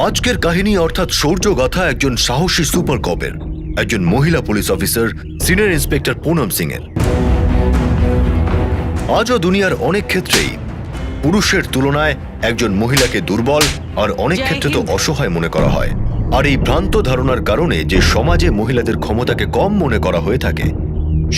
আজকের কাহিনী অর্থাৎ শৌর্যগাথা একজন সাহসী সুপার কপের, একজন মহিলা police officer senior inspector Poonam Singh এর। আজও দুনিয়ার অনেক ক্ষেত্রেই পুরুষের তুলনায় একজন মহিলাকে দুর্বল আর অনেক ক্ষেত্রে তো অসহায় মনে করা হয়। আর এই ভ্রান্ত ধারণার কারণে যে সমাজে মহিলাদের ক্ষমতাকে কম মনে করা হয়ে থাকে,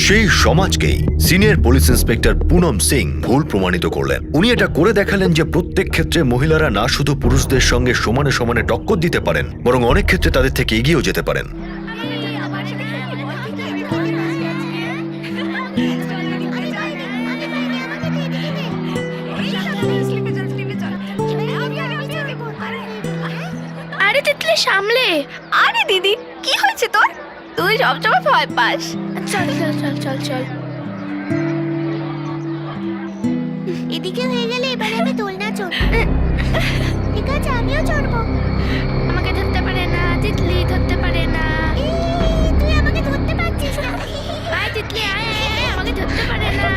সেই সমাজকেই senior police inspector Poonam Singh ভুল প্রমাণিত করলেন। উনি এটা করে দেখালেন যে প্রত্যেক ক্ষেত্রে মহিলারা না শুধু পুরুষদের সঙ্গে সমানে সমানে টক্কর দিতে পারেন, বরং অনেক ক্ষেত্রে তাদের থেকে এগিয়েও যেতে পারেন। আরে তিতলি সামলে। আরে দিদি, কি হয়েছে তোর? তুই সবসময় ভয় পাস। চল চল চল চল চল। এদিকে হয়ে গেলে এবারে আমি দোলনা চড়ব। ঠিক আছে, আমিও চড়বো। আমাকে ধরতে পারে না তিতলি, ধরতে পারে না। তুই আমাকে ধরতে পারছিস না। আয় তিতলি আয়, আমাকে ধরতে পারে না।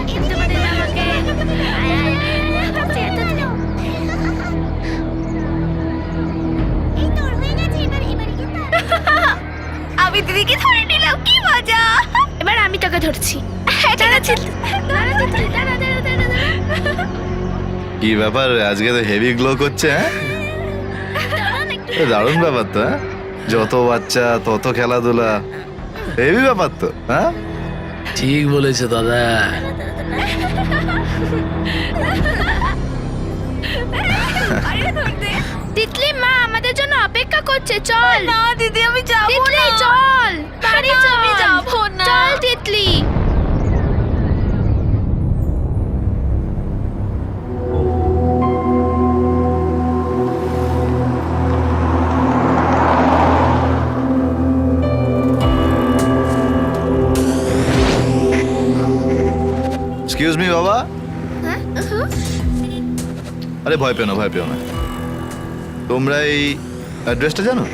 ধরতে পারে না আমাকে। আয় আয় এই তোর হয়ে গেছে, এবারে কিন্তু আমি দিদিকে ধরে নিলাম, কি মজা। এবার আমি তোকে ধরছি। দাঁড়া তিতলি, দাঁড়া তিতলি, দাঁড়া দাঁড়া দাঁড়া দাঁড়া। কি ব্যাপার, আজকে তো হেভি গ্লো করছে। দারুণ ব্যাপার তো। যত বাচ্চা তত খেলাধুলা, হেভি ব্যাপার তো। হ্যাঁ, ঠিক বলেছে দাদা। তিতলি মা আমাদের জন্য অপেক্ষা করছে, চল। না দিদি, আমি যাবো তিতলি না। চল, বাড়ি চল। আমি যাবো না। চল তিতলি। এক্সকিউজ মি বাবা। আরে ভয় পেও না, ভয় পেও না। তোমরা এই অ্যাড্রেসটা জানো?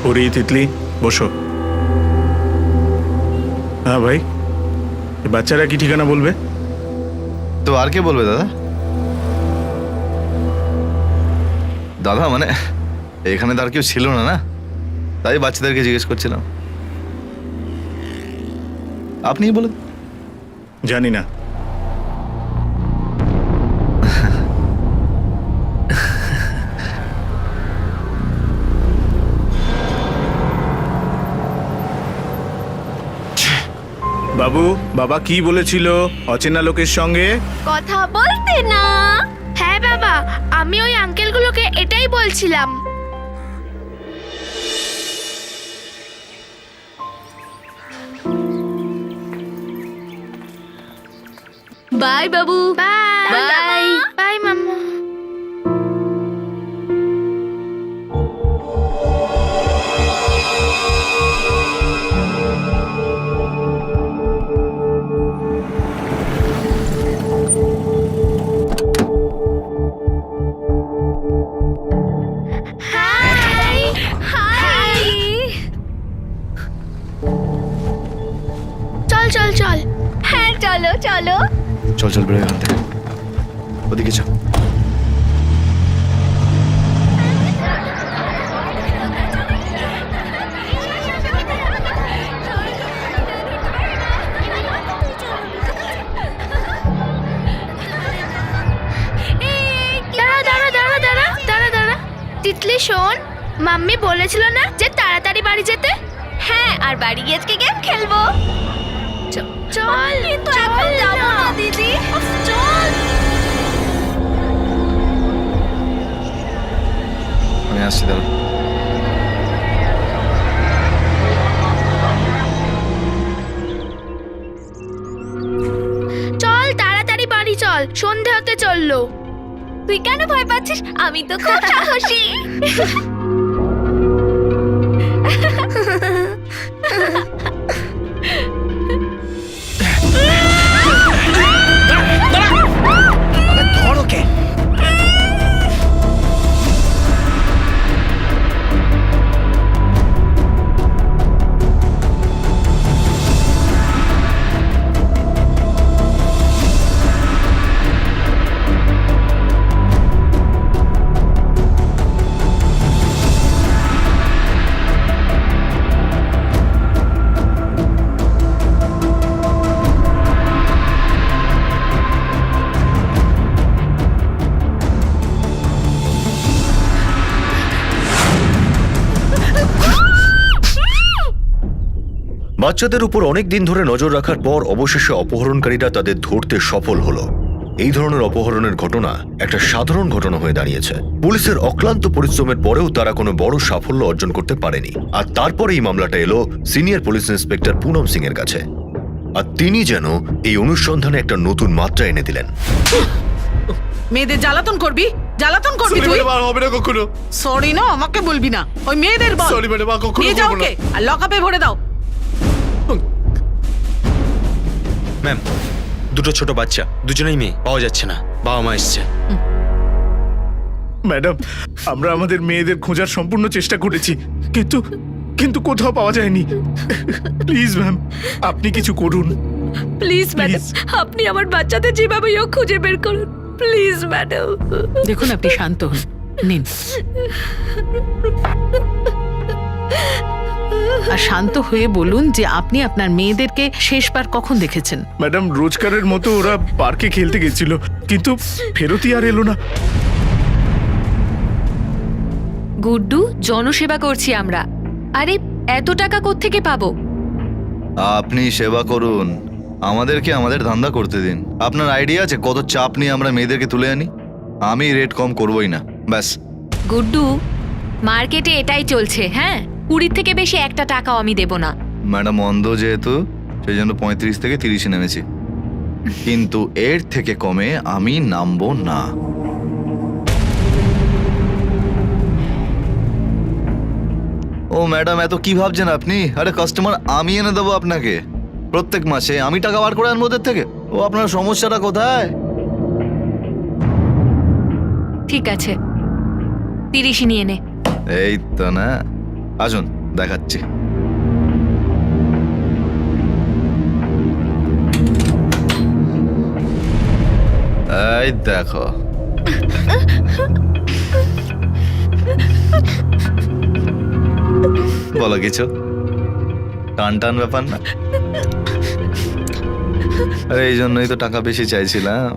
ওরে তিতলি, বসো। হ্যাঁ ভাই, এ বাচ্চারা কি ঠিকানা বলবে? তো আর কে বলবে দাদা? দাদা মানে এখানে তো আর কেউ ছিল না, না তাই বাচ্চাদেরকে জিজ্ঞেস করছিলাম। আপনিই বলেন। জানি না। বাবু, বাবা কি বলেছিল অচেনা লোকের সঙ্গে? কথা বলতে না। হ্যাঁ বাবা, আমি ওই আঙ্কেলগুলোকে এটাই বলছিলাম। বাই বাবু। Bye bye. Bye mama. Hi hi. চল চল চল। হ্যাঁ চলো চলো। চল চল বেরো এখান থেকে, ওদিকে চল। দাঁড়া দাঁড়া দাঁড়া দাঁড়া দাঁড়া দাঁড়া। তিতলি শোন, মাম্মি বলেছিল না যে তাড়াতাড়ি বাড়ি যেতে? হ্যাঁ, আর বাড়ি গিয়ে আজকে গেম খেলবো। চল কিন্তু এখন যাবো না দিদি। চল। আমি আসছি, দাঁড়া। চল তাড়াতাড়ি বাড়ি চল, সন্ধে হতে চললো। তুই কেন ভয় পাচ্ছিস? আমি তো খুব সাহসী। বাচ্চাদের উপর অনেক দিন ধরে নজর রাখার পর অবশেষে অপহরণকারীরা তাদের ধরতে সফল হলো। এই ধরনের অপহরণের ঘটনা একটা সাধারণ ঘটনা হয়ে দাঁড়িয়েছে। পুলিশের অক্লান্ত পরিশ্রমের পরেও তারা কোনো বড় সাফল্য অর্জন করতে পারেনি। আর তারপরে এই মামলাটা এলো senior police inspector Poonam Singh এর কাছে। আর তিনি যেন এই অনুসন্ধানে একটা নতুন মাত্রা এনে দিলেন। মেয়েদের জ্বালাতন করবি তুই? হবে না কখনো। সরি না, আমাকে বলবি না, ওই মেয়েদের বল। সরি ম্যাডাম, কখনো নিয়ে যাও ওকে আর লকআপে ভরে দাও। ম্যাম, দুটো ছোট বাচ্চা, দুজনেই মেয়ে, পাওয়া যাচ্ছে না। বাবা মা এসছে। ম্যাডাম, আমরা আমাদের মেয়েদের খোঁজার সম্পূর্ণ চেষ্টা করেছি, কিন্তু কিন্তু কোথাও পাওয়া যায়নি। প্লিজ ম্যাম, আপনি কিছু করুন। প্লিজ ম্যাডাম, আপনি আমার বাচ্চাদের যেভাবে হোক খুঁজে বের করুন। Please madam. দেখুন, আপনি শান্ত হন, নিন। আর শান্ত হয়ে বলুন যে আপনি আপনার মেয়েদেরকে শেষবার কখন দেখেছেন। ম্যাডাম, রোজকারের মতো ওরা পার্কে খেলতে গেছিল, কিন্তু ফেরতই আর এলো না। গুড্ডু, জনসেবা করছি আমরা। আরে এত টাকা কোত্থেকে পাবো? আপনি সেবা করুন, আমাদেরকে আমাদের ধান্দা করতে দিন। আপনার আইডিয়া আছে কত চাপ নিয়ে আমরা মেয়েদেরকে তুলে আনি? আমি রেট কম করবই না, ব্যাস। গুড্ডু, মার্কেটে এটাই চলছে। হ্যাঁ, 20 থেকে বেশি একটা টাকাও আমি দেব না। ম্যাডাম অন্ধ যেহেতু, সেই জন্য 35 থেকে 30 নেমেছি, কিন্তু এর থেকে কমে আমি নামবো না। ও ম্যাডাম, এত কি ভাবছেন আপনি? আরে কাস্টমার আমি এনে দেবো আপনাকে প্রত্যেক মাসে, আমি টাকা বার করে আনবো ওদের থেকে। ও আপনার সমস্যাটা কোথায়? ঠিক আছে, 30 নিয়ে নে। এই তো না, আসুন দেখাচ্ছি। এই দেখো, বলো কিছু। টান টান ব্যাপার না? আরে এই জন্যই তো টাকা বেশি চাইছিলাম।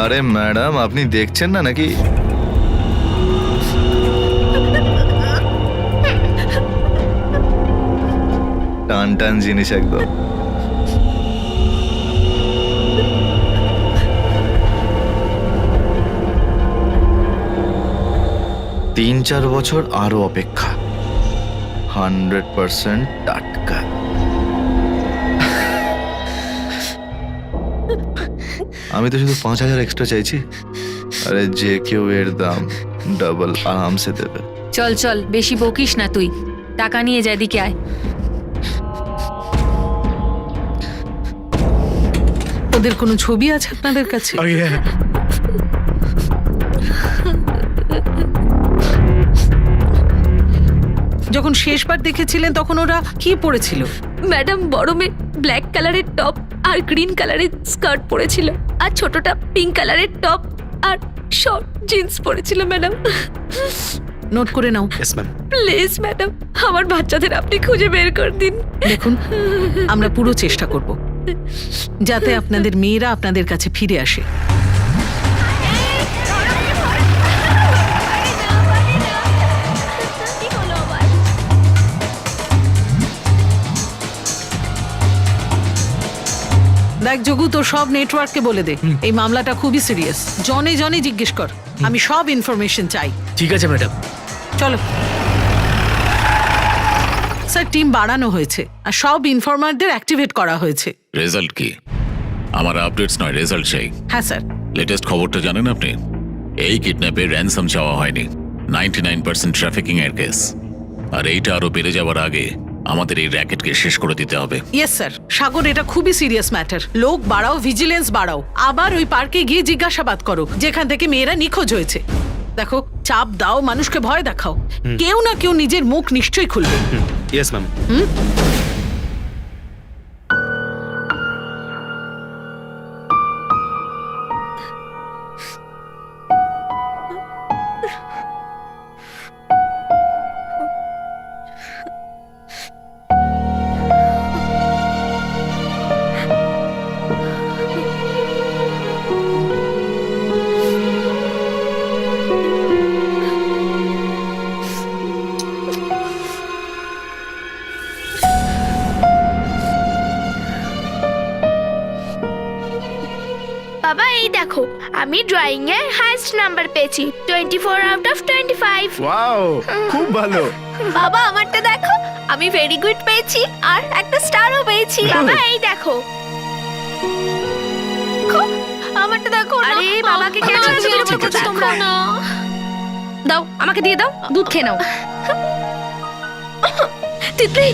আরে ম্যাডাম, আপনি দেখছেন না নাকি? টান টান জিনিস একদম। তিন চার বছর আরো অপেক্ষা, 100% টাটকা। আমি তো শুধু 5,000 এক্সট্রা চাইছি। আরে যে কেউ এর দাম ডাবল আরামসে দেবে। চল চল, বেশি বকিস না তুই। টাকা নিয়ে যা, এদিকে আয়। ওদের কোনো ছবি আছে আপনাদের কাছে? আরে হ্যাঁ, যখন শেষবার দেখেছিলেন তখন ওরা কি পরেছিল? ম্যাডাম, বড় মেয়ে ব্ল্যাক কালারের টপ আর গ্রিন কালারের স্কার্ট পরেছিল, আর ছোটটা পিঙ্ক কালারের টপ আর শর্ট জিন্স পরেছিল ম্যাডাম। নোট করে নাও। Yes ma'am. প্লিজ ম্যাডাম, আমার বাচ্চাদের আপনি খুঁজে বের করে দিন। দেখুন, আমরা পুরো চেষ্টা করব যাতে আপনাদের মেয়েরা আপনাদের কাছে ফিরে আসে। দেখ যোগু, তোর সব নেটওয়ার্ককে বলে দে এই মামলাটা খুবই সিরিয়াস। জনে জনে জিজ্ঞেস কর, আমি সব ইনফরমেশন চাই। ঠিক আছে ম্যাডাম। চলো স্যার, টিম বাড়ানো হয়েছে আর সব ইনফরমারদের অ্যাক্টিভেট করা হয়েছে। রেজাল্ট কি? আমার আপডেটস নয়, রেজাল্ট চাই। হ্যাঁ স্যার। লেটেস্ট খবরটা জানেন আপনি? এই কিডন্যাপে র্যানসাম চাওয়া হয়নি, 99% ট্রাফিকিং এর কেস। আর এইটা আরো বেড়ে যাওয়ার আগে আমাদের এই র্যাকেটকে শেষ করে দিতে হবে। Yes sir. সাগর, এটা খুবই সিরিয়াস ম্যাটার। লোক বাড়াও, ভিজিলেন্স বাড়াও, আবার ওই পার্কে গিয়ে জিজ্ঞাসাবাদ করো যেখান থেকে মেয়েরা নিখোঁজ হয়েছে। দেখো, চাপ দাও, মানুষকে ভয় দেখাও, কেউ না কেউ নিজের মুখ নিশ্চয়ই খুলবে। Yes ma'am. বাবা এই দেখো, আমি ড্রয়িং এ হাইয়েস্ট নাম্বার পেয়েছি, 24 আউট অফ 25। ওয়াও, খুব ভালো। বাবা আমারটা দেখো, আমি ভেরি গুড পেয়েছি আর একটা স্টারও পেয়েছি। বাবা এই দেখো। আমারটা দেখো না। আরে বাবাকে কেন আমার ছেড়ে এরকম বলছো করছো দেখো তোমরা? না। দাও, আমাকে দিয়ে দাও, দুধ খেয়ে নাও। তিতলি,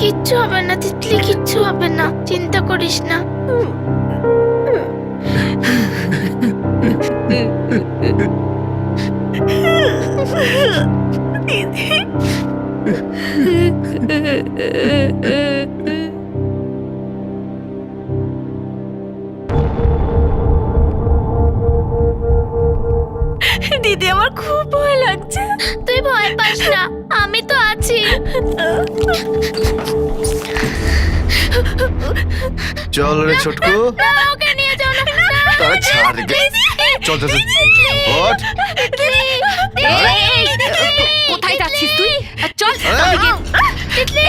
কিচ্ছু হবে না তিতলি, কিচ্ছু হবে না, চিন্তা করিস না। দিদি আমার খুব ভয় লাগছে। তুই ভয় পাস না, আমি তো আছি। চল রে ছোটকু, না, ওকে নিয়ে যাও না। তারা ছাড় রে। চল চল চল। ওঠ। কোথায় যাচ্ছিস তুই? চল। এই!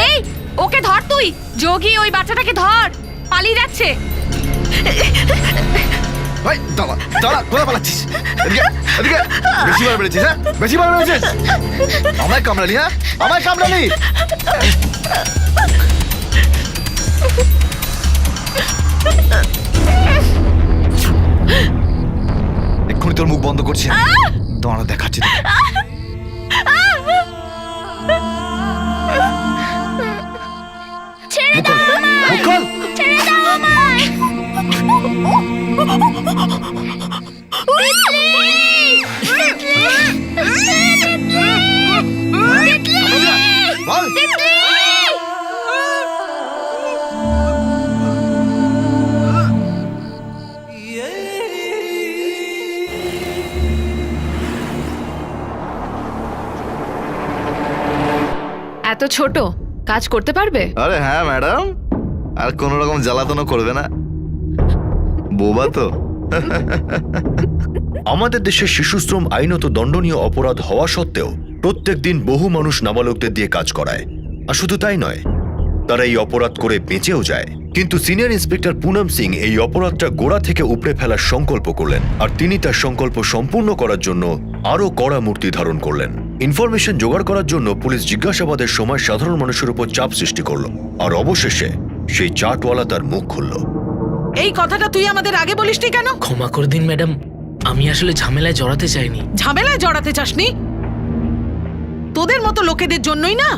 এই, ওকে ধর তুই। যোগী, ওই বাচ্চাটাকে ধর, পালিয়ে যাচ্ছে। ভাই দাঁড়া দাঁড়া, কোথায় পালাচ্ছিস? এদিকে এদিকে। বেশি বার বেড়েছিস, হ্যাঁ? বেশি বার বেড়েছিস। আমায় কামড়ালি, হ্যাঁ? আমায় কামড়ালি। এক্ষুনি তোর মুখ বন্ধ করছি। দাঁড়া, দেখাচ্ছি তোকে। ছেড়ে মুখ দাও খোল, আমায়। মুখ খোল। ছেড়ে দাও আমায়। বল। এত ছোট কাজ করতে পারবে? আরে হ্যাঁ ম্যাডাম, আর কোন রকম জ্বালাতনও করবে না, বোবা তো। আমাদের দেশে শিশুশ্রম আইনত দণ্ডনীয় অপরাধ হওয়া সত্ত্বেও প্রত্যেকদিন বহু মানুষ নাবালকদের দিয়ে কাজ করায়। আর শুধু তাই নয়, তারা এই অপরাধ করে বেঁচেও যায়। কিন্তু সিনিয়র ইন্সপেক্টর পুনম সিং এই অপরাধটা গোড়া থেকে উপড়ে ফেলার সংকল্প করলেন, আর তিনি তার সংকল্প সম্পূর্ণ করার জন্য আরও কড়া মূর্তি ধারণ করলেন। ইনফরমেশন জোগাড় করার জন্য পুলিশ জিজ্ঞাসাবাদের সময় সাধারণ মানুষের উপর চাপ সৃষ্টি করল, আর অবশেষে সেই চাটওয়ালা তার মুখ খুলল। এই কথাটা তুই আমাদের আগে বলিসনি কেন? ক্ষমা করে দিন ম্যাডাম, আমি আসলে ঝামেলায় জড়াতে চাইনি। ঝামেলায় জড়াতে চাসনি? তোদের মতো লোকেদের জন্যই না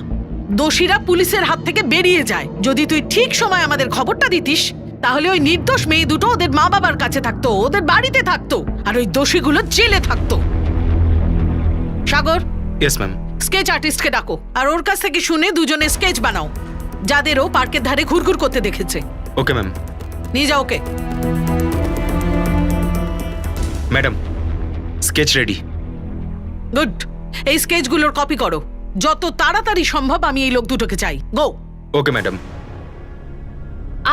দোষীরা পুলিশের হাত থেকে বেরিয়ে যায়। যদি তুই ঠিক সময় আমাদের খবরটা দিতিস, তাহলে ওই নির্দোষ মেয়ে দুটো ওদের মা বাবার কাছে থাকতো, ওদের বাড়িতে থাকতো, আর ওই দোষীগুলো জেলে থাকতো। সাগর, ইয়েস ম্যাম। স্কেচ আর্টিস্টকে ডাকো, আর ওর কাছ থেকে শুনে দুজনে স্কেচ বানাও, যাদেরও পার্কের ধারে ঘুরঘুর করতে দেখেছে। Okay ma'am. নিয়ে যাও ওকে। Madam, sketch ready. গুড। এই স্কেচগুলোর কপি করো, যত তাড়াতাড়ি সম্ভব আমি এই লোক দুটোকে চাই। গো। Okay madam.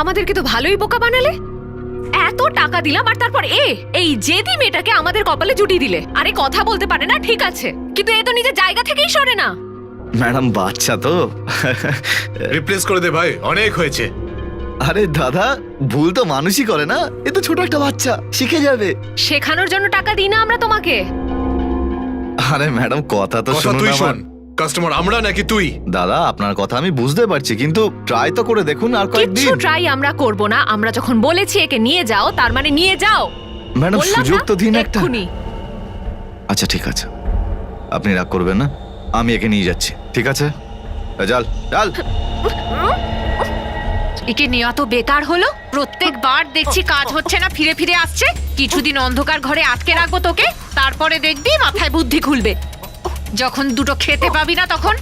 আমাদেরকে তো ভালোই বোকা বানালে। এত টাকা দিলাম আর তারপর এই জেদি মেয়েটাকে আমাদের কপালে জুটিয়ে দিলে। আরে কথা বলতে পারে না, ঠিক আছে, কিন্তু এ তো নিজের জায়গা থেকেই সরে না। ম্যাডাম বাচ্চা তো। রিপ্লেস করে দে ভাই, অনেক হয়েছে। আরে দাদা, ভুল তো মানুষই করে না, এ তো ছোট একটা বাচ্চা, শিখে যাবে। শেখানোর জন্য টাকা দিই না আমরা তোমাকে। আরে ম্যাডাম, কথা তো কথা শুনুন তুই আমার। শোন, কাস্টমার আমরা নাকি তুই? দাদা, আপনার কথা আমি বুঝতে পারছি, কিন্তু ট্রাই তো করে দেখুন আর কিচ্ছু কয়েকদিন। ট্রাই আমরা করব না। আমরা যখন বলেছি একে নিয়ে যাও, তার মানে নিয়ে যাও। ম্যাডাম, বললাম সুযোগ না, তো দিন একটা। এক্ষুনি। আচ্ছা ঠিক আছে, আপনি রাগ করবেন না, আমি একে নিয়ে যাচ্ছি, ঠিক আছে? চল চল। একে নেওয়া তো বেকার হলো। প্রত্যেকবার দেখছি কাজ হচ্ছে না, ফিরে ফিরে আসছে। কিছুদিন অন্ধকার ঘরে আটকে রাখবো তোকে, তারপরে দেখবি মাথায় বুদ্ধি খুলবে। যখন দুটো খেতে পাবি না তখন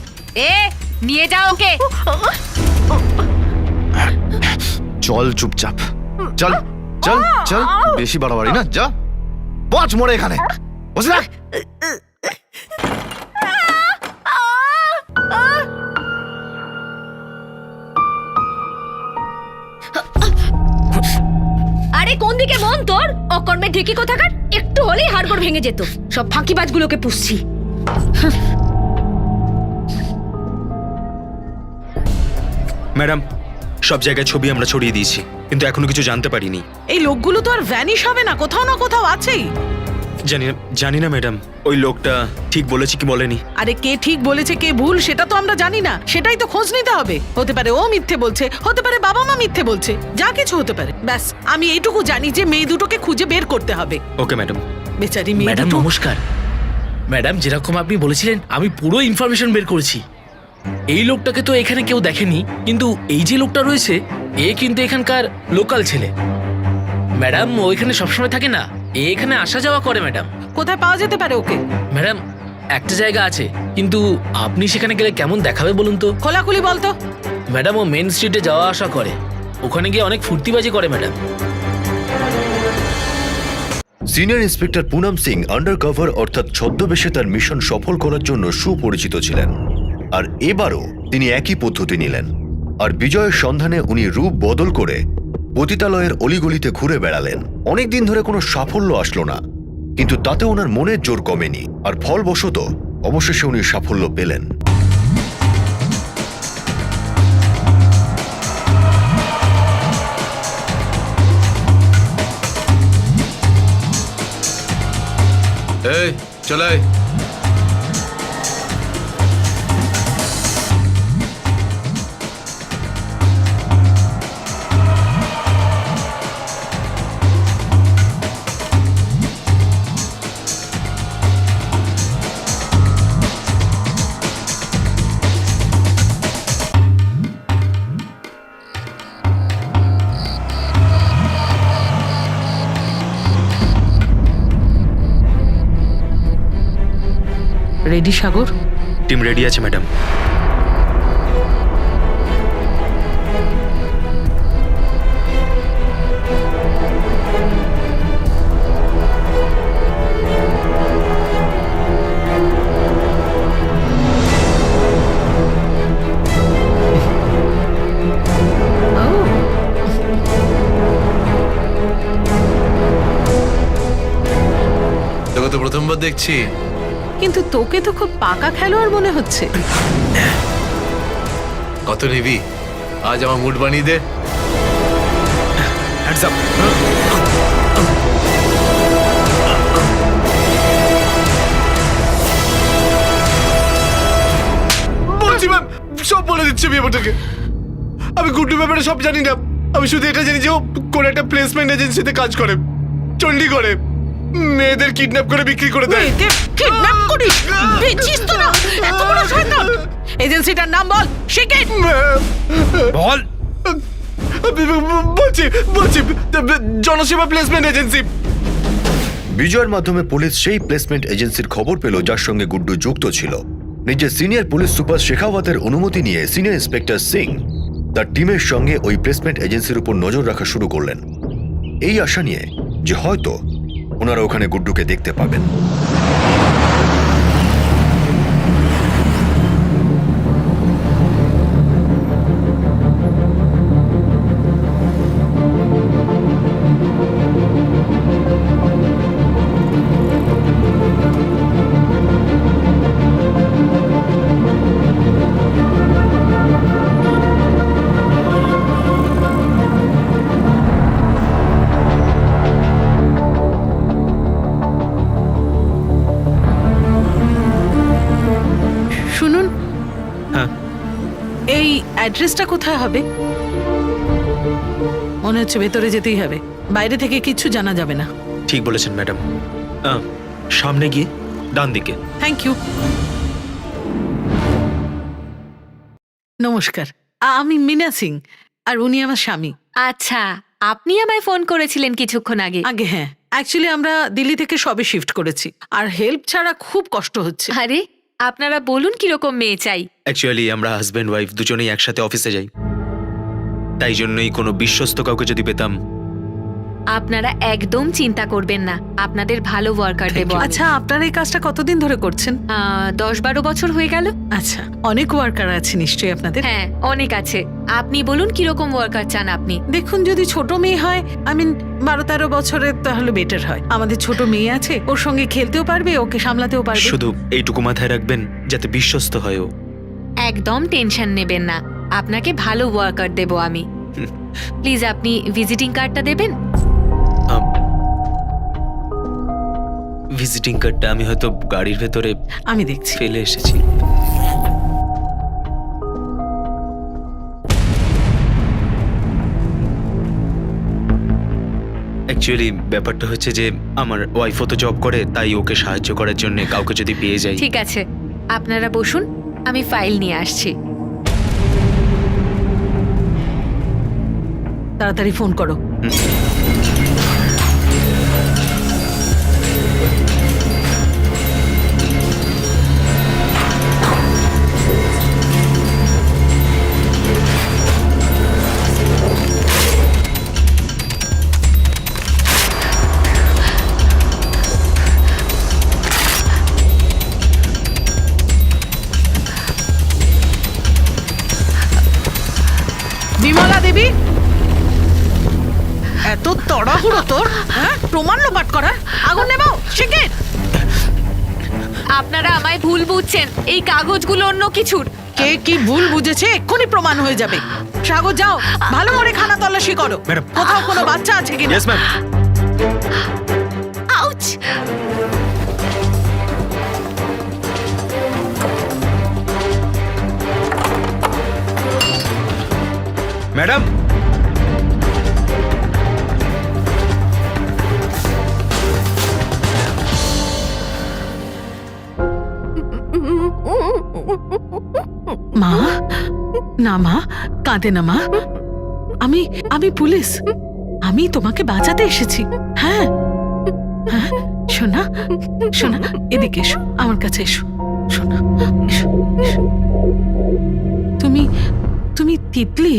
নিয়ে যাও ওকে। চল চুপচাপ, চল চল চল, বেশি বাড়াবাড়ি না, যা পাঁচ মোড়ে এখানে বসে থাক। আরে কোন দিকে মন তোর? অকর্মে ঢেকি কোথাকার, একটু হলেই হাড়গোড় ভেঙে যেত। সব ফাঁকিবাজগুলোকে পুষছি। ম্যাডাম, সব জায়গায় ছবি আমরা ছড়িয়ে দিয়েছি, কিন্তু এখনো কিছু জানতে পারিনি। এই লোকগুলো তো আর ভ্যানিশ হবে না, কোথাও না কোথাও আছেই। জানি না ম্যাডাম, ওই লোকটা ঠিক বলেছে কি বলেনি। আরে কে ঠিক বলেছে কে ভুল সেটা তো আমরা জানি না, সেটাই তো খোঁজ নিতে হবে। হতে পারে ও মিথ্যে বলছে, হতে পারে বাবা মা মিথ্যে বলছে, যা কিছু হতে পারে। ব্যাস আমি এইটুকু জানি যে মেয়ে দুটোকে খুঁজে বের করতে হবে। Okay madam. বেচারি মেয়ে ম্যাডাম দুটো। নমস্কার। ম্যাডাম, যেরকম আপনি বলেছিলেন আমি পুরো ইনফরমেশন বের করেছি। এই লোকটাকে তো এখানে কেউ দেখেনি, কিন্তু এই যে লোকটা রয়েছে এ কিন্তু এখানকার লোকাল ছেলে। ম্যাডাম, ও এখানে সবসময় থাকে না, এ এখানে আসা যাওয়া করে। ম্যাডাম, কোথায় পাওয়া যেতে পারে ওকে? ম্যাডাম একটা জায়গা আছে, কিন্তু আপনি সেখানে গেলে কেমন দেখাবে বলুন তো? খোলাখুলি বলতো। ম্যাডাম, ও মেন স্ট্রিটে যাওয়া আসা করে, ওখানে গিয়ে অনেক ফুর্তিবাজি করে madam. Senior inspector Poonam Singh undercover অর্থাৎ ছদ্মবেশে তার মিশন সফল করার জন্য সুপরিচিত ছিলেন, আর এবারও তিনি একই পদ্ধতি নিলেন। আর বিজয়ের সন্ধানে উনি রূপ বদল করে পতিতালয়ের অলিগলিতে ঘুরে বেড়ালেন। অনেকদিন ধরে কোনো সাফল্য আসলো না, কিন্তু তাতে ওনার মনের জোর কমেনি, আর ফলবশত অবশেষে উনি সাফল্য পেলেন। এই চলাই। রেডি সাগর? টিম রেডি আছে ম্যাডাম। তোকে তো প্রথমবার দেখছি। কিন্তু তোকে তো খুব পাকা খেলোয়াড় মনে হচ্ছে। কত নিবি? আজ আমার মুড বানিয়ে দে। Hands up. বলছি ম্যাম, সব বলে দিচ্ছে ব্যাপারটাকে। আমি গুড্ডু ব্যাপারে সব জানি না, আমি শুধু এটা জানি যে ও কোন একটা প্লেসমেন্ট এজেন্সিতে কাজ করে চণ্ডীগড়ে। মেয়েদের কিডন্যাপ করে বিক্রি করে দেয়। মেয়েকে কিডন্যাপ করিস? বেচিস তো না? এত বড় শয়তান! এজেন্সিটার নাম বল, শিখিন। বল। বলছি জনসেবা প্লেসমেন্ট এজেন্সি। বিজয়ের মাধ্যমে পুলিশ সেই প্লেসমেন্ট এজেন্সির খবর পেল যার সঙ্গে গুড্ডু যুক্ত ছিল। নিজের সিনিয়র পুলিশ সুপার শেখাওয়াতের অনুমতি নিয়ে সিনিয়র ইন্সপেক্টর সিং তার টিমের সঙ্গে ওই প্লেসমেন্ট এজেন্সির উপর নজর রাখা শুরু করলেন, এই আশা নিয়ে যে হয়তো ওনারা ওখানে গুড্ডুকে দেখতে পাবেন। অ্যাড্রেসটা কোথায় হবে? মনে হচ্ছে ভেতরে যেতেই হবে, বাইরে থেকে কিচ্ছু জানা যাবে না। ঠিক বলেছেন ম্যাডাম। সামনে গিয়ে ডান দিকে। Thank you. নমস্কার, আমি মিনা সিং, আর উনি আমার স্বামী। আচ্ছা, আপনি আমায় ফোন করেছিলেন কিছুক্ষণ আগে। আগে হ্যাঁ, অ্যাকচুয়ালি আমরা দিল্লি থেকে সবে শিফট করেছি, আর হেল্প ছাড়া খুব কষ্ট হচ্ছে। আরে আপনারা বলুন কিরকম মেয়ে চাই। অ্যাকচুয়ালি আমরা হাজব্যান্ড ওয়াইফ দুজনেই একসাথে অফিসে যাই, তাই জন্যই কোনো বিশ্বস্ত কাউকে যদি পেতাম। আপনারা একদম চিন্তা করবেন না, আপনাদের ভালো ওয়ার্কার দেবো আমি। আচ্ছা, আপনারা এই কাজটা কতদিন ধরে করছেন? 10-12 বছর হয়ে গেল। আচ্ছা, অনেক ওয়ার্কার আছে নিশ্চয়ই আপনাদের? হ্যাঁ, অনেক আছে। আপনি বলুন কিরকম ওয়ার্কার চান আপনি। দেখুন, যদি ছোট মেয়ে হয়, 12-13 বছরের, তাহলে বেটার হয়। আমাদের ছোট মেয়ে আছে, ওর সঙ্গে খেলতেও পারবে, ওকে সামলাতেও পারবে। শুধু এইটুকু মাথায় রাখবেন যাতে বিশ্বস্ত হয় ও। একদম টেনশন নেবেন না, আপনাকে ভালো ওয়ার্কার দেবো আমি। প্লিজ আপনি ভিজিটিং কার্ডটা দেবেন। ভিজিটিং কার্ডটা আমি হয়তো গাড়ির ভেতরে আমি দেখছি। ফেলে এসেছি। অ্যাকচুয়ালি ব্যাপারটা হচ্ছে যে আমার ওয়াইফও তো জব করে, তাই ওকে সাহায্য করার জন্য কাউকে যদি পেয়ে যাই। ঠিক আছে, আপনারা বসুন, আমি ফাইল নিয়ে আসছি। তাড়াতাড়ি ফোন করো। বিমলা দেবী, এত তাড়াহুড়ো তোর? হ্যাঁ, প্রমাণ লোপাট করার? আগুন নেবাও শিগগির। আপনারা আমায় ভুল বুঝছেন, এই কাগজগুলো অন্য কিছুর। কে কি ভুল বুঝেছে এক্ষুনি প্রমাণ হয়ে যাবে। সাগর, যাও ভালো করে খানা তল্লাশি করো, ম্যাডাম। কোথাও কোনো বাচ্চা আছে কিনা। Yes ma'am. আউচ! ম্যাডাম, মা, না মা, কাঁদে না মা। আমি পুলিশ, আমি তোমাকে বাঁচাতে এসেছি। হ্যাঁ হ্যাঁ, শোনা শোনা, এদিকে এসো, আমার কাছে এসো। শোনা, এসো এসো। তুমি তিতলি?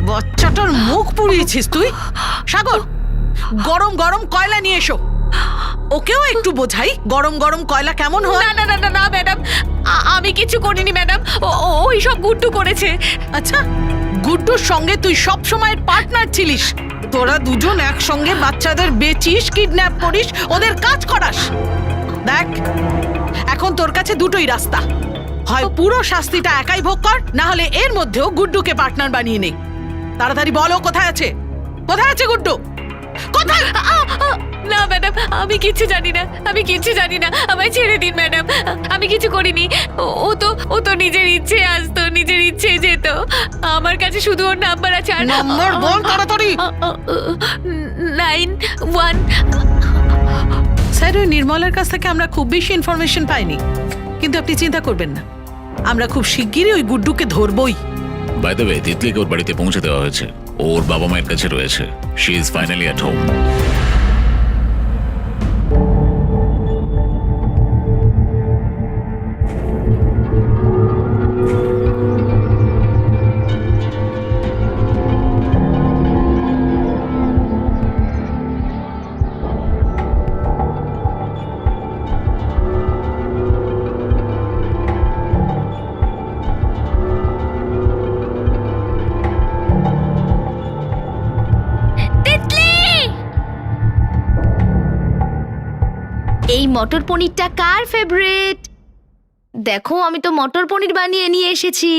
বাচ্চাটার মুখ পুড়িয়েছিস তুই। সাগর, গরম গরম কয়লা নিয়ে এসো, ওকেও একটু বোঝাই গরম গরম কয়লা কেমন হয়। না না না না ম্যাডাম, আমি কিছু করিনি ম্যাডাম, ওই সব গুড্ডু করেছে। আচ্ছা, গুড্ডুর সঙ্গে তুই সব সময় পার্টনার ছিলিস? তোরা দুজন একসঙ্গে বাচ্চাদের বেচিস, কিডন্যাপ করিস, ওদের কাজ করাস। দেখ, এখন তোর কাছে দুটোই রাস্তা, হয় পুরো শাস্তিটা একাই ভোগ কর, না হলে এর মধ্যেও গুড্ডুকে পার্টনার বানিয়ে নে। তাড়াতাড়ি বলো, কোথায় আছে? কোথায় আছে গুড্ডু? কোথায়? না ম্যাডাম, আমি কিছু জানি না, আমি কিছু জানি না, আমায় ছেড়ে দিন ম্যাডাম, আমি কিছু করিনি। ও তো নিজের ইচ্ছে আসতো, নিজের ইচ্ছে যেত। আমার কাছে শুধু ওর নাম্বার আছে। আর নম্বর বল তাড়াতাড়ি। 91। স্যার, ওই নির্মলার কাছ থেকে আমরা খুব বেশি ইনফরমেশন পাইনি, কিন্তু আপনি চিন্তা করবেন না, আমরা খুব শিগগিরই ওই গুড্ডুকে ধরবই। বাই দ্য ওয়ে, তিতলিকে ওর বাড়িতে পৌঁছে দেওয়া হয়েছে, ওর বাবা মায়ের কাছে রয়েছে। She is finally at home. এই মটর পনিরটা কার ফেভারিট? দেখো, আমি তো মটর পনির বানিয়ে নিয়ে এসেছি।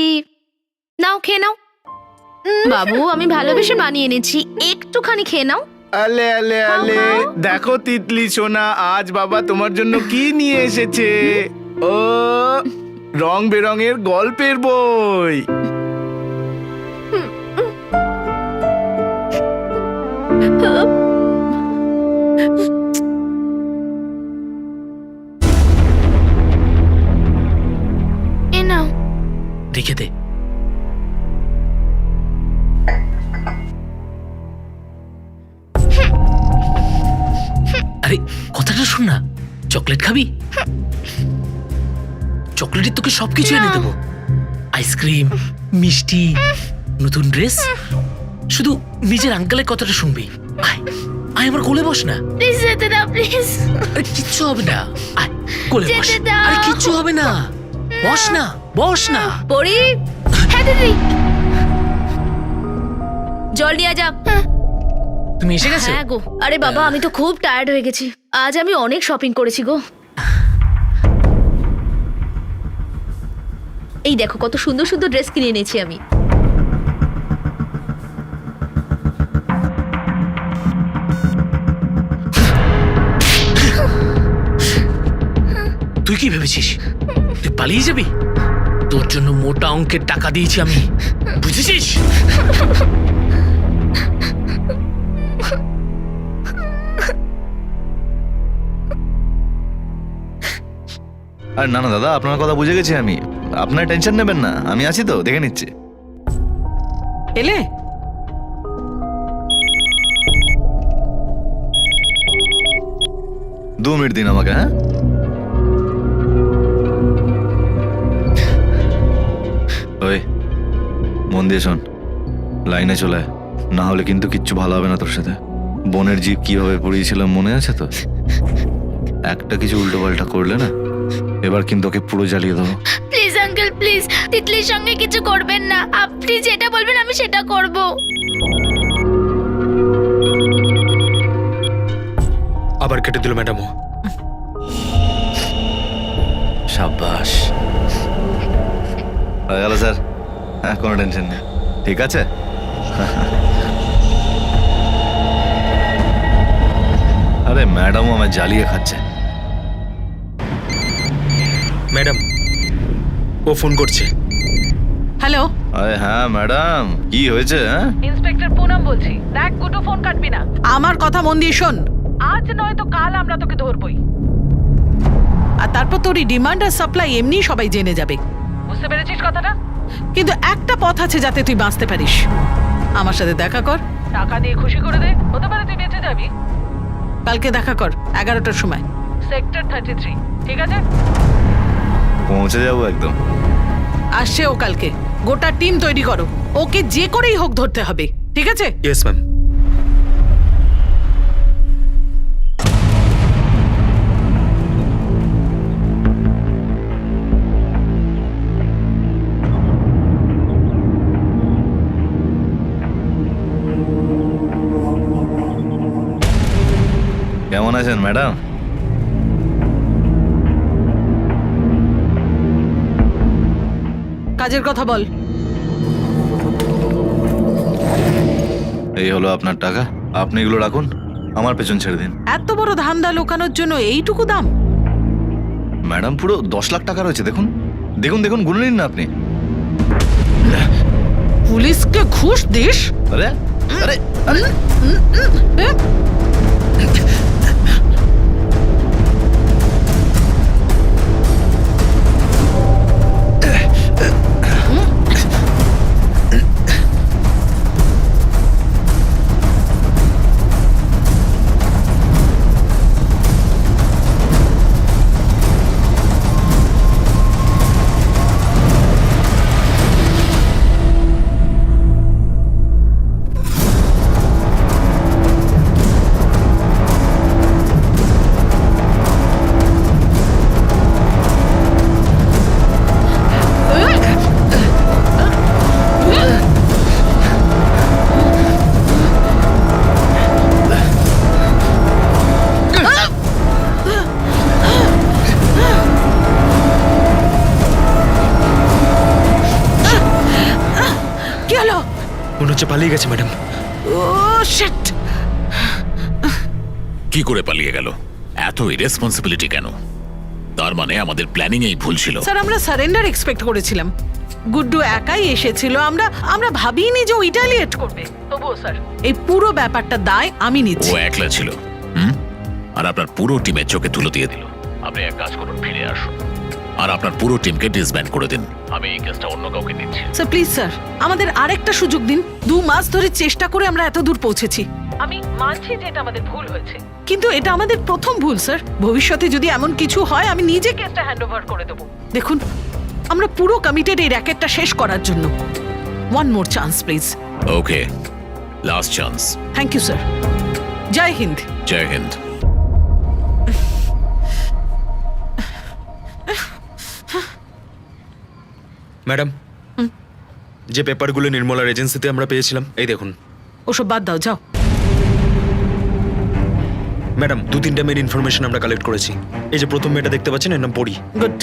নাও, খেয়ে নাও। বাবু আমি ভালোবেসে বানিয়ে এনেছি, একটুখানি খেয়ে নাও। আলে আলে আলে, দেখো তিতলি সোনা, আজ বাবা তোমার জন্য কি নিয়ে এসেছে। ও রং বেরঙের গল্পের বই। এ নাও। রেখে দে। আরে কথাটা শোন না, চকলেট খাবি? চকলেটের তোকে সবকিছু এনে দেবো, আইসক্রিম, মিষ্টি, নতুন ড্রেস। শুধু নিজের আঙ্কেলের কথাটা শুনবি। আয় আয়, আমার কোলে বস না। প্লিজ যেতে দাও প্লিজ। আরে কিচ্ছু হবে না, আয় কোলে বস। যেতে দাও। আরে কিচ্ছু হবে না, বস না, বস না। পড়ি। হ্যাঁ দিদি, জল নিয়ে যা। তুমি এসে গেছো? হ্যাঁ গো, আরে বাবা আমি তো খুব টায়ার্ড হয়ে গেছি, আজ আমি অনেক শপিং করেছি গো। এই দেখো কত সুন্দর সুন্দর ড্রেস কিনে এনেছি আমি। তুই কি ভেবেছিস তুই পালিয়ে যাবি? তোর জন্য মোটা অঙ্কের টাকা দিয়েছি আমি, বুঝেছিস? আর না না দাদা, আপনার কথা বুঝে গেছি আমি। আপনার টেনশন নেবেন না, আমি আছি তো, দেখে নিচ্ছি। এলে 2 মিনিট দিন আমাকে। হ্যাঁ ওই মন দিয়ে শোন, লাইনে চলে আয়, না হলে কিন্তু কিচ্ছু ভালো হবে না তোর সাথে। বনের জীব কিভাবে পড়িয়েছিলাম মনে আছে তো? একটা কিছু উল্টো পাল্টা করলে না, এবার কিন্তু ওকে পুরো জ্বালিয়ে দেবো। প্লিজ আঙ্কেল প্লিজ, তিতলির সঙ্গে কিছু করবেন না, আপনি যেটা বলবেন আমি সেটা করব। আবার কেটে দিল ম্যাডামও। সাব্বাস, হয়ে গেল স্যার। হ্যাঁ কোনো টেনশন নেই, ঠিক আছে। আরে ম্যাডামও আমায় জ্বালিয়ে খাচ্ছে। ম্যাডাম ও ফোন করছে। হ্যালো, আরে হ্যাঁ ম্যাডাম, কি হয়েছে? হ্যাঁ ইন্সপেক্টর পুনম বলছি। দেখ গুটো, ফোন কাটবি না। আমার কথা মন দিয়ে শোন, আজ নয় তো কাল আমরা তোকে ধরবই। আর তারপর তোর ডিমান্ড আর সাপ্লাই এমনি সবাই জেনে যাবে, বুঝতে পেরেছিস কথাটা? কিন্তু একটা পথ আছে যাতে তুই বাঁচতে পারিস। আমার সাথে দেখা কর, টাকা দিয়ে খুশি করে দে, হতে পারে তুই বেঁচে যাবি। কালকে দেখা কর 11টার সময়, সেক্টর 33, ঠিক আছে? পৌঁছে যাবো একদম। আসছে ও কালকে, গোটা টিম তৈরি করো, ওকে যে করেই হোক ধরতে হবে, ঠিক আছে? Yes ma'am. কেমন আছেন ম্যাডাম? কাজের কথা বল। এই হলো আপনার টাকা, আপনি এগুলো রাখুন, আমার পেছন ছেড়ে দিন। এত বড় ধান্দা লোকানোর জন্য এইটুকু দাম? ম্যাডাম পুরো 10 লাখ টাকা রয়েছে, দেখুন দেখুন দেখুন, গুনে নিন না আপনি। পুলিশকে ঘুষ দিস? আরে আরে আরে হচ্ছে পালিয়ে গেছে ম্যাডাম। ও শিট! কি করে পালিয়ে গেল? এত ইরেসপন্সিবিলিটি কেন? তার মানে আমাদের প্ল্যানিং এই ভুল ছিল। স্যার আমরা সারেন্ডার এক্সপেক্ট করেছিলাম। গুড্ডু একাই এসেছিল, আমরা ভাবিনি যে ও ইটালিয়েট করবে। তবুও স্যার এই পুরো ব্যাপারটা দায় আমি ও নিচ্ছি। একলা ছিল, আর আপনার পুরো টিমের চোখে ধুলো দিয়ে দিল। আপনি এক কাজ করুন, ফিরে আসুন আর আপনার পুরো টিমকে ডিসব্যান্ড করে দিন। আমি এই কেসটা অন্য কাউকে দিচ্ছি। স্যার প্লিজ স্যার, আমাদের আরেকটা সুযোগ দিন। 2 মাস ধরে চেষ্টা করে আমরা এত দূর পৌঁছেছি। আমি মানছি যে এটা আমাদের ভুল হয়েছে, কিন্তু এটা আমাদের প্রথম ভুল স্যার। ভবিষ্যতে যদি এমন কিছু হয় আমি নিজে কেসটা হ্যান্ডওভার করে দেব। দেখুন আমরা পুরো কমিটেড এই র‍্যাকেটটা শেষ করার জন্য। One more chance please. Okay, last chance. Thank you sir. জয় হিন্দ। জয় হিন্দ। ম্যাডাম, যে পেপারগুলো নির্মলার এজেন্সিতে আমরা পেয়েছিলাম, এই দেখুন। ওসব বাদ দাও, যাও। ম্যাডাম, 2-3টা মেয়ের ইনফরমেশন আমরা কালেক্ট করেছি। এই যে প্রথম মেয়েটা দেখতে পাচ্ছেন, এর নাম পরি। গুড।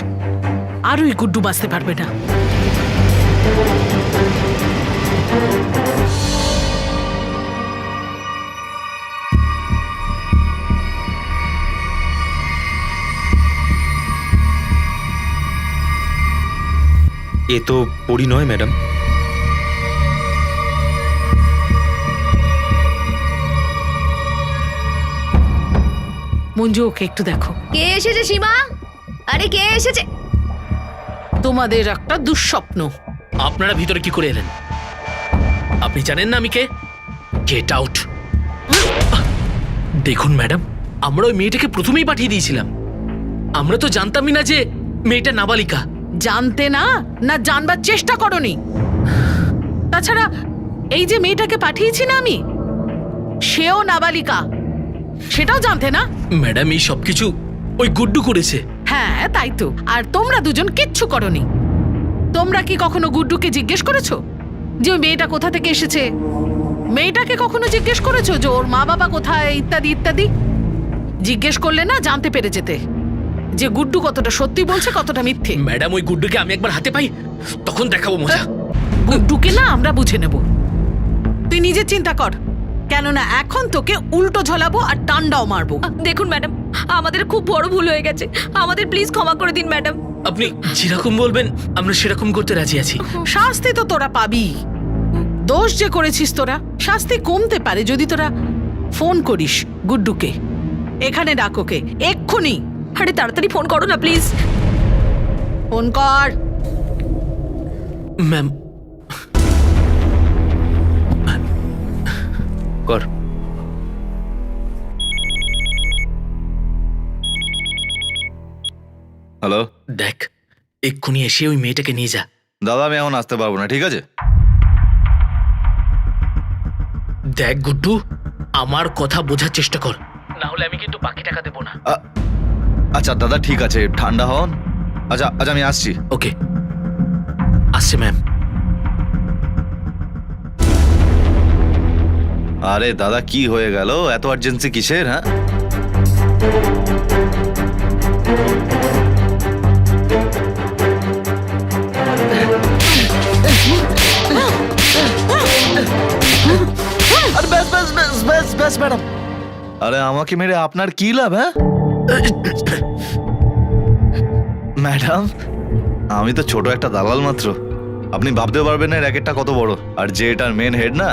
আর ওই গুড্ডু বাঁচতে পারবে না। এ তো পরি নয় ম্যাডাম। মঞ্জু, ওকে একটু দেখো। কে এসেছে সীমা? আরে কে এসেছে? তোমাদের একটা দুঃস্বপ্ন। আপনারা ভিতরে কি করে এলেন? আপনি জানেন না আমি কে? Get out. দেখুন ম্যাডাম, আমরা ওই মেয়েটাকে প্রথমেই পাঠিয়ে দিয়েছিলাম। আমরা তো জানতামই না যে মেয়েটা নাবালিকা। জানতে না না জানবার চেষ্টা করনি। তাছাড়া এই যে মেয়েটাকে পাঠিয়েছি না আমি, সেও নাবালিকা, সেটাও জানতে না। ম্যাডাম, এই সবকিছু ওই গুড্ডু করেছে। হ্যাঁ তাই তো। আর তোমরা দুজন কিচ্ছু করনি। তোমরা কি কখনো গুড্ডুকে জিজ্ঞেস করেছো যে ওই মেয়েটা কোথা থেকে এসেছে? মেয়েটাকে কখনো জিজ্ঞেস করেছো যে ওর মা বাবা কোথায়, ইত্যাদি ইত্যাদি? জিজ্ঞেস করলে না জানতে পেরে যেতে যে গুড্ডু কতটা সত্যি বলছে, কতটা মিথ্যে। ম্যাডাম, ওই গুড্ডুকে আমি একবার হাতে পাই, তখন দেখাবো মজা। গুড্ডুকে না আমরা বুঝে নেব। তুই নিজে চিন্তা কর, কেননা এখন তোকে উল্টো ঝোলাবো আর টান্ডাও মারবো। দেখুন ম্যাডাম, আমাদের খুব বড় ভুল হয়ে গেছে, আমাদের প্লিজ ক্ষমা করে দিন ম্যাডাম। আপনি যেরকম বলবেন আমরা সেরকম করতে রাজি আছি। শাস্তি তো তোরা পাবি। দোষ যে করেছিস তোরা, শাস্তি কমতে পারে যদি তোরা ফোন করিস গুড্ডুকে। এখানে ডাকোকে এক্ষুনি। আরে তাড়াতাড়ি ফোন করো না প্লিজ। ফোন কর। ম্যাম, কর। হ্যালো দেখ, এক্ষুনি এসে ওই মেয়েটাকে নিয়ে যা। দাদা, আমি এখন আসতে পারবো না, ঠিক আছে? দেখ গুড্ডু, আমার কথা বোঝার চেষ্টা কর, না হলে আমি কিন্তু বাকি টাকা দেবো না। আচ্ছা দাদা, ঠিক আছে, ঠান্ডা হন। আচ্ছা আচ্ছা, আমি আসছি। ওকে, আসছে ম্যাম। আরে দাদা, কি হয়ে গেল? এত আর্জেন্সি কিসের? হ্যাঁ, আরে ব্যাস ব্যাস ব্যাস ব্যাস ব্যাস ম্যাডাম। আরে আমাকে মেরে আপনার কি লাভ? হ্যাঁ ম্যাডাম, আমি তো ছোট একটা দালাল মাত্র। আপনি ভাবতে পারবেন না র্যাকেটটা কত বড়। আর যে এটার মেন হেড না,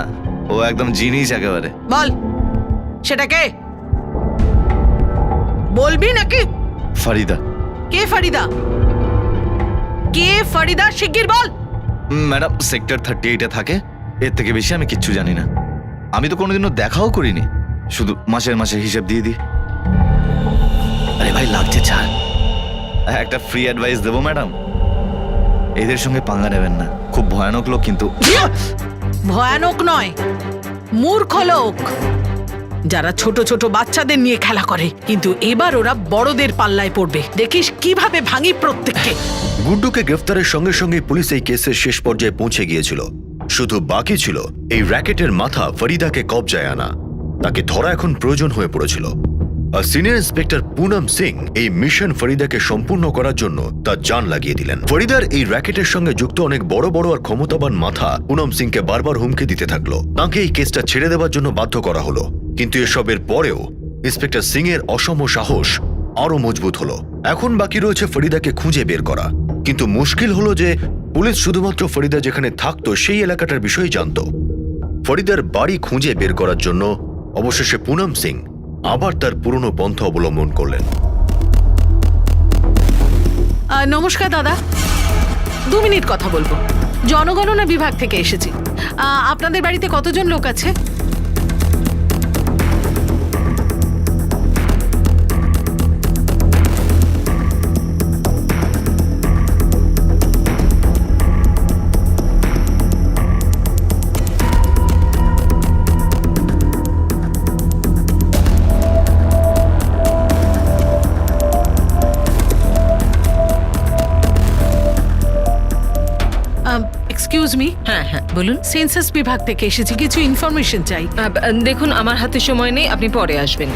ও একদম জিনিস একেবারে। বল, সেটা কে? বলবি নাকি? ফারিদা। কে ফারিদা? কে ফারিদা? শিগগির বল। ম্যাডাম, সেক্টর 38-এ থাকে। এর থেকে বেশি আমি কিচ্ছু জানি না। আমি তো কোনোদিনও দেখাও করিনি, শুধু মাসের মাসে হিসেব দিয়ে দিই। আরে ভাই, লাগছে ছাড়। একটা ফ্রি অ্যাডভাইস দেবো ম্যাডাম, এদের সঙ্গে পাঙ্গা নেবেন না। খুব ভয়ানক লোক কিন্তু। ভয়ানক নয়, মূর্খ লোক, যারা ছোট ছোট বাচ্চাদের নিয়ে খেলা করে। কিন্তু এবার ওরা বড়দের পাল্লায় পড়বে। দেখিস কিভাবে ভাঙি প্রত্যেককে। গুড্ডুকে গ্রেফতারের সঙ্গে সঙ্গে পুলিশ এই কেসের শেষ পর্যায়ে পৌঁছে গিয়েছিল। শুধু বাকি ছিল এই র্যাকেটের মাথা ফরিদাকে কবজায় আনা। তাকে ধরা এখন প্রয়োজন হয়ে পড়েছিল। আর সিনিয়র ইন্সপেক্টর পুনম সিং এই মিশন ফরিদাকে সম্পূর্ণ করার জন্য তার জান লাগিয়ে দিলেন। ফরিদার এই র্যাকেটের সঙ্গে যুক্ত অনেক বড় বড় আর ক্ষমতাবান মাথা পুনম সিংকে বারবার হুমকি দিতে থাকলো। তাকে এই কেসটা ছেড়ে দেওয়ার জন্য বাধ্য করা হলো, কিন্তু এসবের পরেও ইন্সপেক্টর সিং এর অসম সাহস আরো মজবুত হলো। এখন বাকি রয়েছে ফরিদাকে খুঁজে বের করা, কিন্তু মুশকিল হলো যে পুলিশ শুধুমাত্র ফরিদা যেখানে থাকতো সেই এলাকাটার বিষয়ে জানতো। ফরিদার বাড়ি খুঁজে বের করার জন্য অবশেষে পুনম সিং আবার তার পুরনো পন্থা অবলম্বন করলেন। নমস্কার দাদা, 2 মিনিট কথা বলবো। জনগণনা বিভাগ থেকে এসেছি। আপনাদের বাড়িতে কতজন লোক আছে? Excuse me. হ্যাঁ হ্যাঁ বলুন। সেন্সাস বিভাগ থেকে এসেছি, কিছু ইনফরমেশন চাই। দেখুন আমার হাতে সময় নেই, আপনি পরে আসবেন।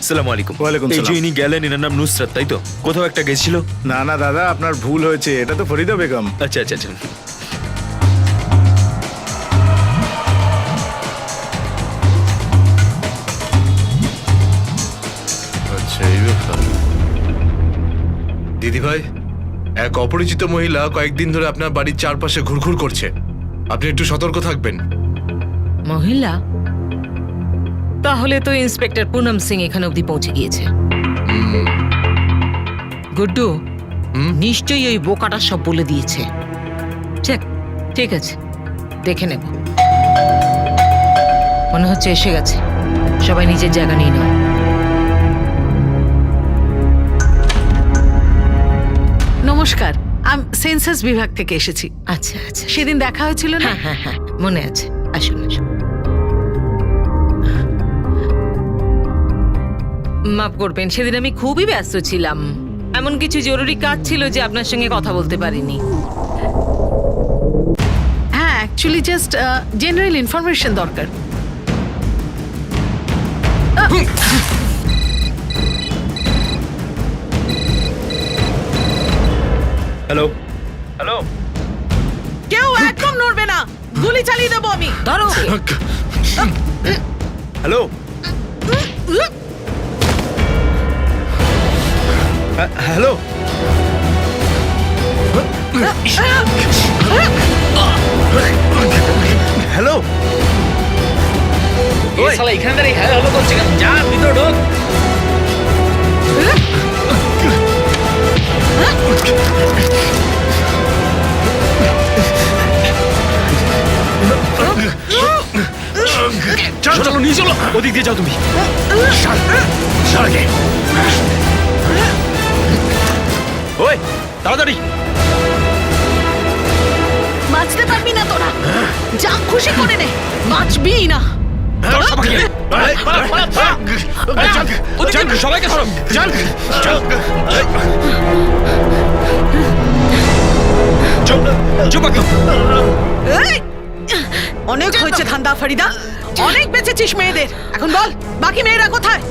আসসালামু আলাইকুম। ওয়ালাইকুম এই যে সালাম। ইনি গেলেন, এনার নাম নুসরাত, তাই তো? কোথাও একটা গেছিল। না না দাদা, আপনার ভুল হয়েছে, এটা তো ফরিদা বেগম। আচ্ছা আচ্ছা আচ্ছা। আচ্ছা এই ব্যাপার। দিদি ভাই, এক অপরিচিত মহিলা কয়েকদিন ধরে আপনার বাড়ির চারপাশে ঘুরঘুর করছে, আপনি একটু সতর্ক থাকবেন। মহিলা? তাহলে তো ইন্সপেক্টর পুনম সিং এখানে অবধি পৌঁছে গিয়েছে। গুড্ডু, নিশ্চয়ই ওই বোকাটা সব বলে দিয়েছে। ঠিক আছে, দেখে নেব। মনে হচ্ছে এসে গেছে, সবাই নিজের জায়গা নিয়ে নাও। নমস্কার, আমি সেন্সাস বিভাগ থেকে এসেছি। আচ্ছা আচ্ছা, সেদিন দেখা হয়েছিল না? হ্যাঁ হ্যাঁ হ্যাঁ মনে আছে। আসুন আসুন। মাফ করবেন, সেদিন আমি খুবই ব্যস্ত ছিলাম। এমন কিছু জরুরি কাজ ছিল যে আপনার সঙ্গে কথা বলতে পারিনি। হ্যাঁ, অ্যাকচুয়ালি জাস্ট জেনারেল ইনফরমেশন দরকার। হ্যালো হ্যালো, কেউ একদম নড়বে না, গুলি চালিয়ে দেবো আমি। ধরো। Hello hello. হ্যালো, এখানে দাঁড়িয়ে হ্যালো হ্যালো করছে কেন? যা ভিতর ঢোক। চলো নিয়ে চলো, ওদিক দিয়ে যাও তুমি। ওই তাড়াতাড়ি। বাঁচতে পারবি না তোরা, যা খুশি করে নে, বাঁচবি না। সবাইকে ধরো। এই, অনেক হয়েছে ধান্দা ফরিদা, অনেক বেঁচেছিস মেয়েদের। এখন বল, বাকি মেয়েরা কোথায়?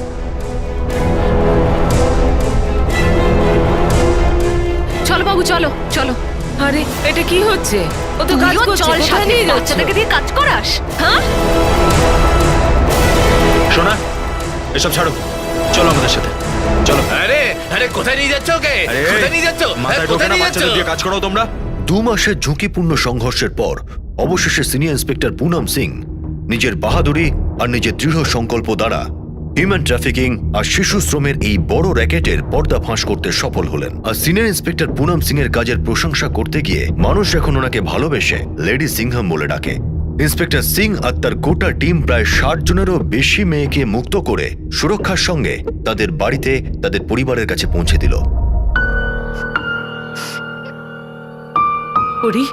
চলো বাবু, চলো চলো। আরে এটা কি হচ্ছে? ও তো কাজ করছে। চল, কোথায় সাথে নিয়ে যাচ্ছ? বাচ্চাটাকে দিয়ে কাজ করাস? হ্যাঁ, শোনা, এসব ছাড়ো, চলো আমাদের সাথে চলো। আরে আরে কোথায় নিয়ে যাচ্ছ ওকে? কোথায় নিয়ে যাচ্ছ? মাথায় ঢোকে না, বাচ্চাদের দিয়ে কাজ করাও তোমরা। 2 মাসের ঝুঁকিপূর্ণ সংঘর্ষের পর অবশেষে সিনিয়র ইন্সপেক্টর পুনম সিং নিজের বাহাদুরি আর নিজের দৃঢ় সংকল্প দ্বারা হিউম্যান ট্রাফিকিং আর শিশু শ্রমের এই বড় র্যাকেটের পর্দা ফাঁস করতে সফল হলেন। আর সিনিয়র ইন্সপেক্টর পুনম সিং এর কাজের প্রশংসা করতে গিয়ে মানুষ এখন ওনাকে ভালোবেসে লেডি সিংহাম বলে ডাকে। ইন্সপেক্টর সিং আর তার গোটা টিম প্রায় 60 জনেরও বেশি মেয়েকে মুক্ত করে সুরক্ষার সঙ্গে তাদের বাড়িতে তাদের পরিবারের কাছে পৌঁছে দিল। পরি,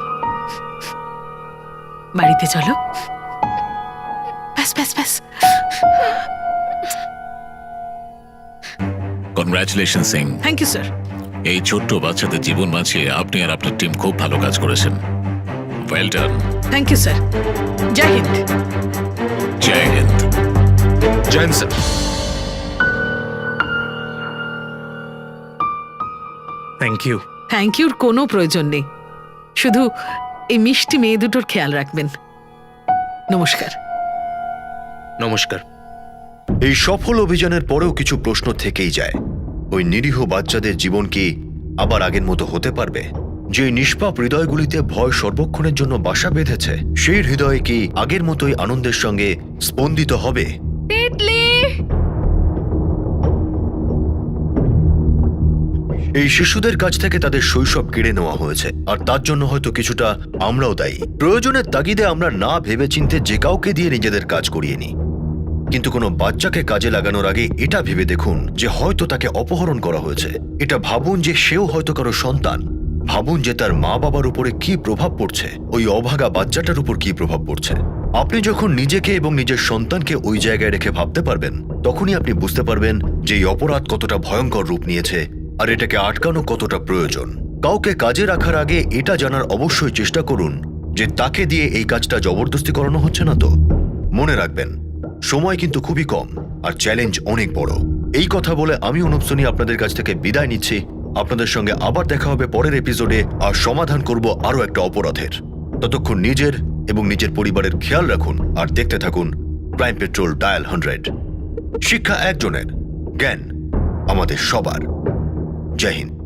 বাড়িতে চলো। ব্যাস ব্যাস ব্যাস। Congratulation Singh. Thank you sir. এই ছোট্ট বাচ্চাদের জীবন বাঁচিয়ে আপনি আর আপনার টিম খুব ভালো কাজ করেছেন। Well done. Thank you sir. জয় হিন্দ। জয় হিন্দ। জয়েন স্যার। Thank you. থ্যাংক ইউর কোনো প্রয়োজন নেই, শুধু এই মিষ্টি মেয়ে দুটোর খেয়াল রাখবেন। নমস্কার। নমস্কার। এই সফল অভিযানের পরেও কিছু প্রশ্ন থেকেই যায়। ওই নিরীহ বাচ্চাদের জীবন কি আবার আগের মতো হতে পারবে? যে নিষ্পাপ হৃদয়গুলিতে ভয় সর্বক্ষণের জন্য বাসা বেঁধেছে, সেই হৃদয় কি আগের মতোই আনন্দের সঙ্গে স্পন্দিত হবে? তিতলি, এই শিশুদের কাছ থেকে তাদের শৈশব কেড়ে নেওয়া হয়েছে, আর তার জন্য হয়তো কিছুটা আমরাও দায়ী। প্রয়োজনের তাগিদে আমরা না ভেবেচিন্তে যে কাউকে দিয়ে নিজেদের কাজ করিয়ে নিই, কিন্তু কোনো বাচ্চাকে কাজে লাগানোর আগে এটা ভেবে দেখুন যে হয়তো তাকে অপহরণ করা হয়েছে। এটা ভাবুন যে সেও হয়তো কারো সন্তান। ভাবুন যে তার মা বাবার উপরে কি প্রভাব পড়ছে, ওই অভাগা বাচ্চাটার উপর কি প্রভাব পড়ছে। আপনি যখন নিজেকে এবং নিজের সন্তানকে ওই জায়গায় রেখে ভাবতে পারবেন, তখনই আপনি বুঝতে পারবেন যে এই অপরাধ কতটা ভয়ঙ্কর রূপ নিয়েছে আর এটাকে আটকানো কতটা প্রয়োজন। কাউকে কাজে রাখার আগে এটা জানার অবশ্যই চেষ্টা করুন যে তাকে দিয়ে এই কাজটা জবরদস্তি করানো হচ্ছে না তো। মনে রাখবেন, সময় কিন্তু খুবই কম আর চ্যালেঞ্জ অনেক বড়। এই কথা বলে আমি অনুপ সোনি আপনাদের কাছ থেকে বিদায় নিচ্ছি। আপনাদের সঙ্গে আবার দেখা হবে পরের এপিসোডে, আর সমাধান করব আরো একটা অপরাধের। ততক্ষণ নিজের এবং নিজের পরিবারের খেয়াল রাখুন আর দেখতে থাকুন ক্রাইম পেট্রোল ডায়াল 100। শিক্ষা একজনের, জ্ঞান আমাদের সবার। জয় হিন্দ।